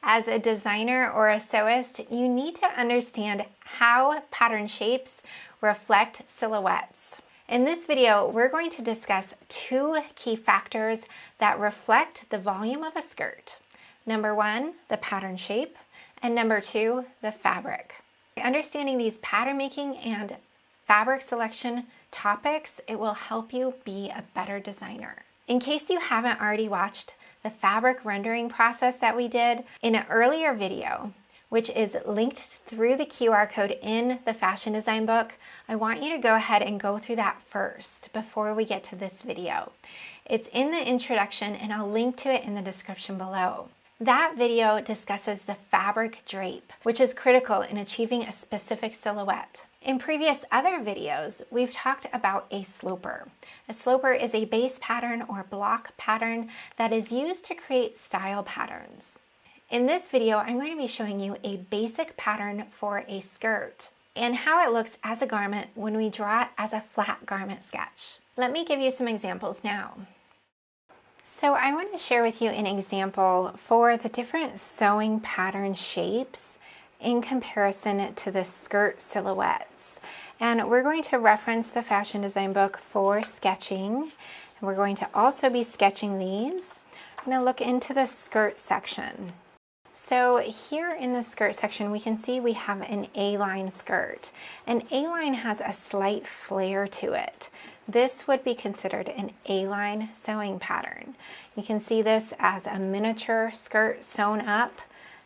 As a designer or a sewist, you need to understand how pattern shapes reflect silhouettes. In this video, we're going to discuss two key factors that reflect the volume of a skirt. Number one, the pattern shape, and number two, the fabric. By understanding these pattern making and fabric selection topics, it will help you be a better designer. In case you haven't already watched the fabric rendering process that we did in an earlier video, which is linked through the QR code in the fashion design book, I want you to go ahead and go through that first before we get to this video. It's in the introduction and I'll link to it in the description below. That video discusses the fabric drape, which is critical in achieving a specific silhouette. In previous other videos, we've talked about a sloper. A sloper is a base pattern or block pattern that is used to create style patterns. In this video, I'm going to be showing you a basic pattern for a skirt and how it looks as a garment when we draw it as a flat garment sketch. Let me give you some examples now. So I want to share with you an example for the different sewing pattern shapes in comparison to the skirt silhouettes. And we're going to reference the fashion design book for sketching. And we're going to also be sketching these. I'm going to look into the skirt section. So here in the skirt section, we can see we have an A-line skirt. An A-line has a slight flare to it. This would be considered an A-line sewing pattern. You can see this as a miniature skirt sewn up.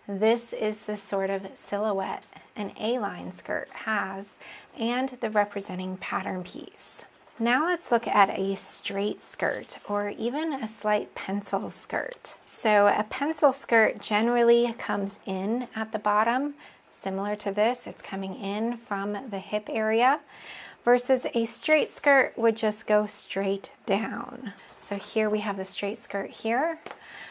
This is the sort of silhouette an A-line skirt has and the representing pattern piece. Now let's look at a straight skirt or even a slight pencil skirt. So a pencil skirt generally comes in at the bottom. Similar to this, it's coming in from the hip area, versus a straight skirt would just go straight down. So here we have the straight skirt here.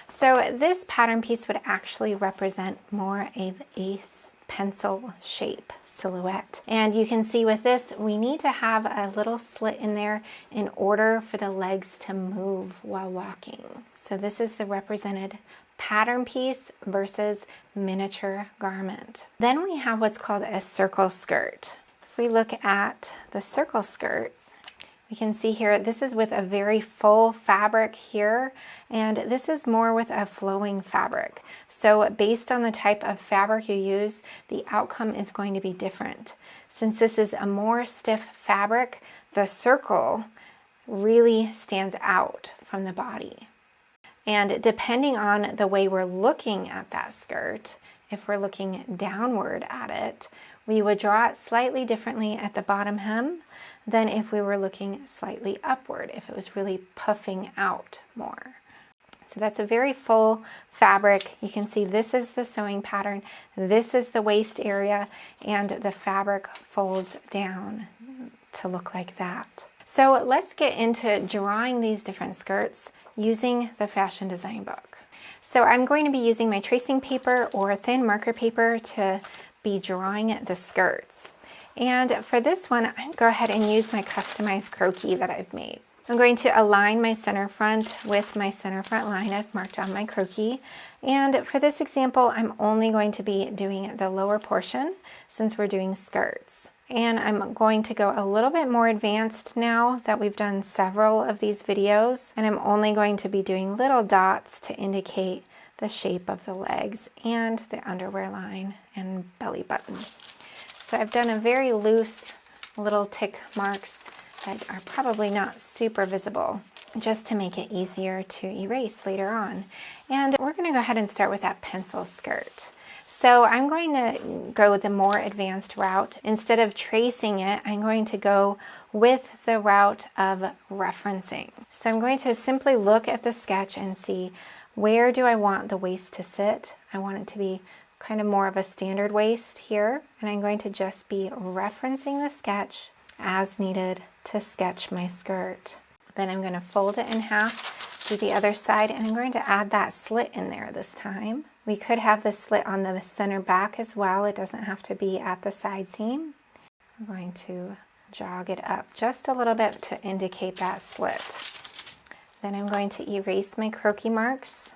So this pattern piece would actually represent more of a pencil shape silhouette. And you can see with this, we need to have a little slit in there in order for the legs to move while walking. So this is the represented pattern piece versus miniature garment. Then we have what's called a circle skirt. If we look at the circle skirt, we can see here, this is with a very full fabric here, and this is more with a flowing fabric. So based on the type of fabric you use, the outcome is going to be different. Since this is a more stiff fabric, the circle really stands out from the body. And depending on the way we're looking at that skirt, if we're looking downward at it, we would draw it slightly differently at the bottom hem than if we were looking slightly upward, if it was really puffing out more. So that's a very full fabric. You can see this is the sewing pattern, this is the waist area, and the fabric folds down to look like that. So let's get into drawing these different skirts using the fashion design book. So I'm going to be using my tracing paper or thin marker paper to be drawing the skirts. And for this one, I'm going to go ahead and use my customized croquis that I've made. I'm going to align my center front with my center front line I've marked on my croquis. And for this example, I'm only going to be doing the lower portion since we're doing skirts. And I'm going to go a little bit more advanced now that we've done several of these videos. And I'm only going to be doing little dots to indicate the shape of the legs and the underwear line and belly button. So I've done a very loose little tick marks that are probably not super visible, just to make it easier to erase later on. And we're going to go ahead and start with that pencil skirt. So I'm going to go the more advanced route. Instead of tracing it, I'm going to go with the route of referencing. So I'm going to simply look at the sketch and see, where do I want the waist to sit? I want it to be kind of more of a standard waist here, and I'm going to just be referencing the sketch as needed to sketch my skirt. Then I'm going to fold it in half, do the other side, and I'm going to add that slit in there this time. We could have the slit on the center back as well. It doesn't have to be at the side seam. I'm going to jog it up just a little bit to indicate that slit. Then I'm going to erase my croquis marks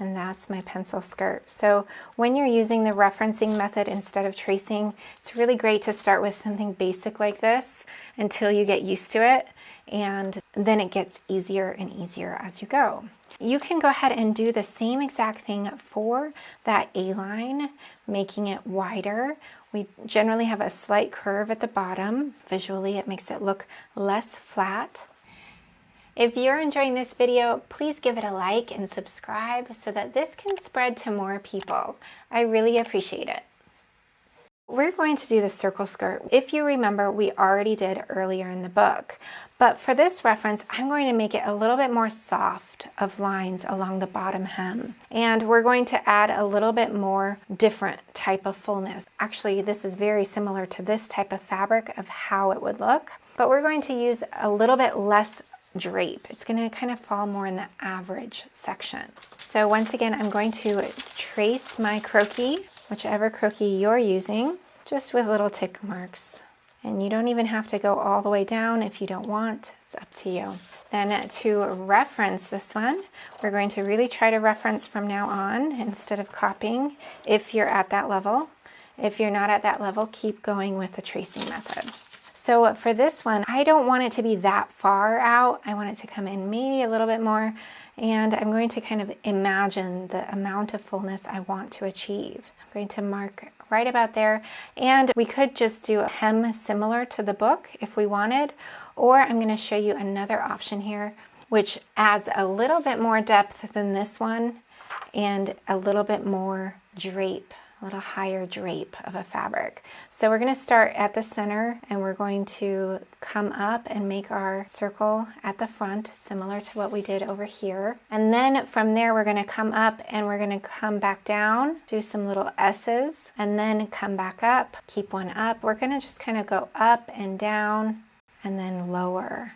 And that's my pencil skirt. So when you're using the referencing method instead of tracing, it's really great to start with something basic like this until you get used to it, and then it gets easier and easier as you go. You can go ahead and do the same exact thing for that A-line, making it wider. We generally have a slight curve at the bottom. Visually, it makes it look less flat. If you're enjoying this video, please give it a like and subscribe so that this can spread to more people. I really appreciate it. We're going to do the circle skirt. If you remember, we already did earlier in the book, but for this reference, I'm going to make it a little bit more soft of lines along the bottom hem. And we're going to add a little bit more different type of fullness. Actually, this is very similar to this type of fabric of how it would look, but we're going to use a little bit less drape. It's going to kind of fall more in the average section. So once again, I'm going to trace my croquis, whichever croquis you're using, just with little tick marks. And you don't even have to go all the way down if you don't want. It's up to you. Then to reference this one, we're going to really try to reference from now on instead of copying if you're at that level. If you're not at that level, keep going with the tracing method. So for this one, I don't want it to be that far out. I want it to come in maybe a little bit more, and I'm going to kind of imagine the amount of fullness I want to achieve. I'm going to mark right about there, and we could just do a hem similar to the book if we wanted, or I'm going to show you another option here, which adds a little bit more depth than this one and a little bit more drape. A little higher drape of a fabric. So we're going to start at the center and we're going to come up and make our circle at the front, similar to what we did over here. And then from there we're going to come up and we're going to come back down, do some little S's, and then come back up, keep one up. We're going to just kind of go up and down and then lower.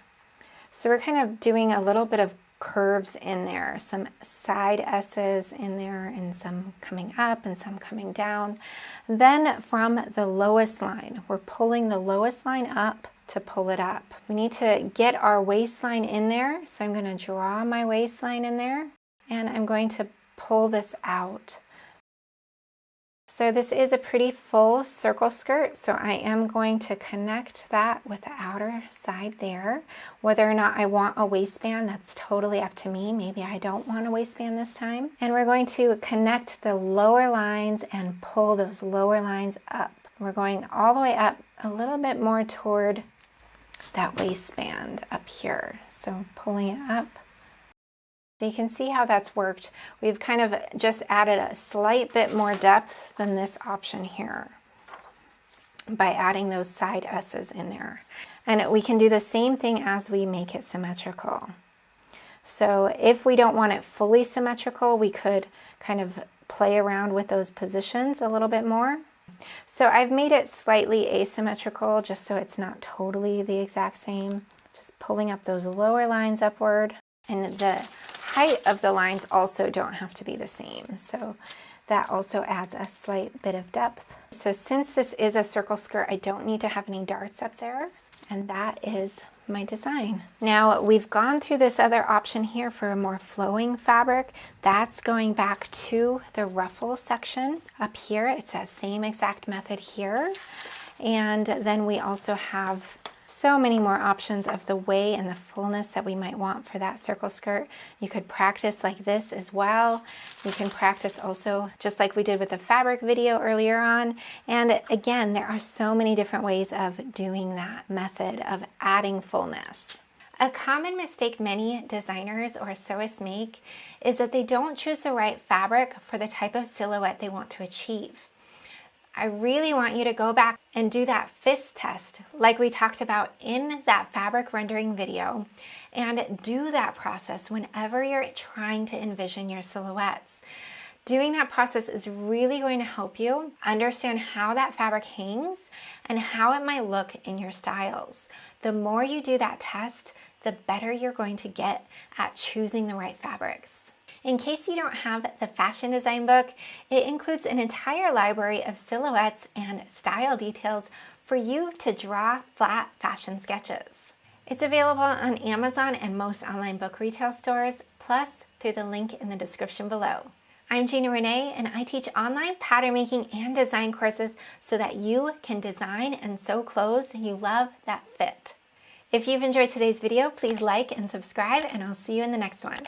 So we're kind of doing a little bit of curves in there, some side S's in there, and some coming up and some coming down. Then from the lowest line, we're pulling the lowest line up to pull it up. We need to get our waistline in there, so I'm going to draw my waistline in there, and I'm going to pull this out. So this is a pretty full circle skirt, so I am going to connect that with the outer side there. Whether or not I want a waistband, that's totally up to me. Maybe I don't want a waistband this time. And we're going to connect the lower lines and pull those lower lines up. We're going all the way up a little bit more toward that waistband up here. So pulling it up. So you can see how that's worked. We've kind of just added a slight bit more depth than this option here by adding those side S's in there. And we can do the same thing as we make it symmetrical. So if we don't want it fully symmetrical, we could kind of play around with those positions a little bit more. So I've made it slightly asymmetrical just so it's not totally the exact same. Just pulling up those lower lines upward. And the height of the lines also don't have to be the same. So that also adds a slight bit of depth. So since this is a circle skirt, I don't need to have any darts up there. And that is my design. Now we've gone through this other option here for a more flowing fabric. That's going back to the ruffle section up here. It's that same exact method here. And then we also have so many more options of the way and the fullness that we might want for that circle skirt. You could practice like this as well. You can practice also just like we did with the fabric video earlier on. And again, there are so many different ways of doing that method of adding fullness. A common mistake many designers or sewists make is that they don't choose the right fabric for the type of silhouette they want to achieve. I really want you to go back and do that fist test like we talked about in that fabric rendering video, and do that process whenever you're trying to envision your silhouettes. Doing that process is really going to help you understand how that fabric hangs and how it might look in your styles. The more you do that test, the better you're going to get at choosing the right fabrics. In case you don't have the fashion design book, it includes an entire library of silhouettes and style details for you to draw flat fashion sketches. It's available on Amazon and most online book retail stores, plus through the link in the description below. I'm Gina Renee, and I teach online pattern making and design courses so that you can design and sew clothes you love that fit. If you've enjoyed today's video, please like and subscribe, and I'll see you in the next one.